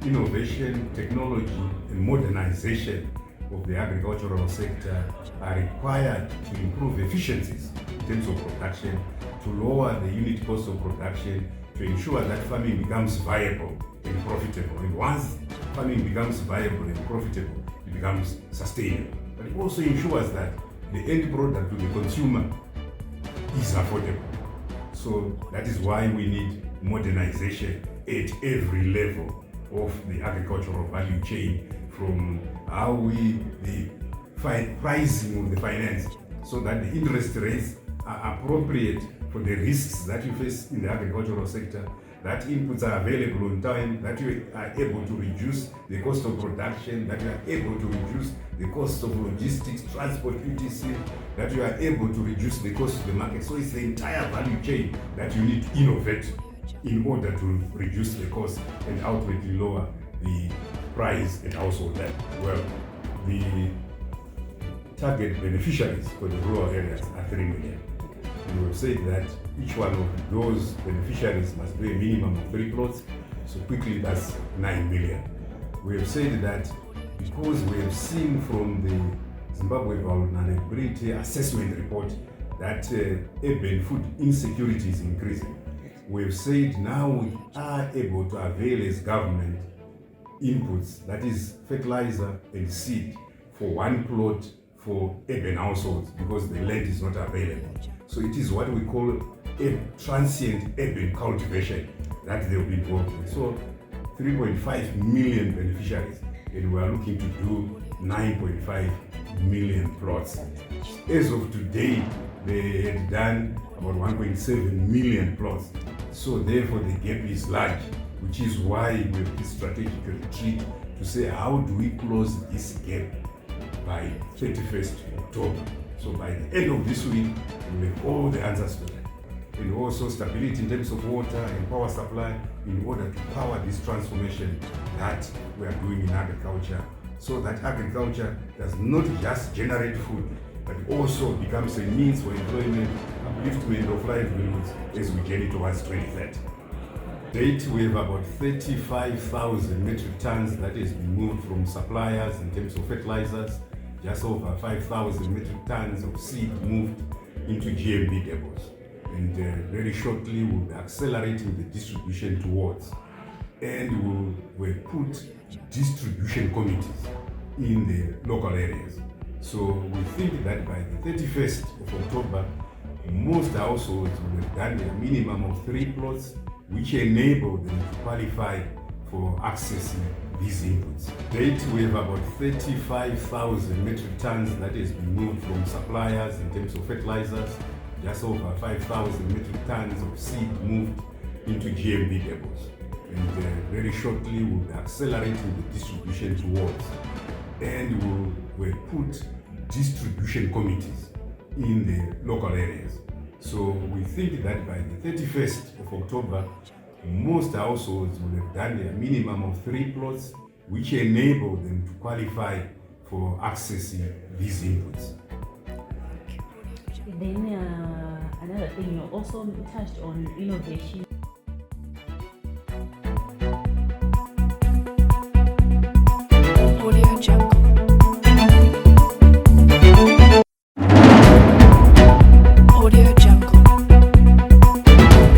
innovation, technology, and modernization of the agricultural sector are required to improve efficiencies in terms of production, to lower the unit cost of production, to ensure that farming becomes viable and profitable. And once farming becomes viable and profitable, it becomes sustainable. But it also ensures that the end product to the consumer is affordable. So that is why we need modernization at every level of the agricultural value chain, from the pricing of the finance, so that the interest rates are appropriate for the risks that you face in the agricultural sector, that inputs are available on time, that you are able to reduce the cost of production, that you are able to reduce the cost of logistics, transport, etc., that you are able to reduce the cost of the market. So it's the entire value chain that you need to innovate in order to reduce the cost and ultimately lower the price at household level. Well, the target beneficiaries for the rural areas are 3 million. And we've said that each one of those beneficiaries must do a minimum of 3 plots, so quickly that's 9 million. We have said that because we have seen from the Zimbabwe Vulnerability Assessment Report that urban food insecurity is increasing, we have said now we are able to avail as government inputs, that is fertilizer and seed, for 1 plot for urban households because the land is not available. So it is what we call a transient urban cultivation that they'll be involved in. So 3.5 million beneficiaries, and we are looking to do 9.5 million plots. As of today, they had done about 1.7 million plots. So therefore the gap is large, which is why we have this strategic retreat to say, how do we close this gap by 31st October? So by the end of this week, we will have all the answers to that. And also stability in terms of water and power supply in order to power this transformation that we are doing in agriculture, so that agriculture does not just generate food, but also becomes a means for employment, upliftment of livelihoods as we journey towards 2030. Date, we have about 35,000 metric tons that has been moved from suppliers in terms of fertilizers, just over 5,000 metric tons of seed moved into GMB depots. And very shortly we'll be accelerating the distribution towards, and we'll put distribution committees in the local areas. So we think that by the 31st of October, most households will have done a minimum of 3 plots, which enable them to qualify for accessing these inputs. Date, we have about 35,000 metric tons that has been moved from suppliers in terms of fertilizers, just over 5,000 metric tons of seed moved into GMB depots. And very shortly we'll be accelerating the distribution towards, and we'll put distribution committees in the local areas. So we think that by the 31st of October, most households will have done a minimum of 3 plots, which enable them to qualify for accessing these inputs. Then another thing, you also touched on innovation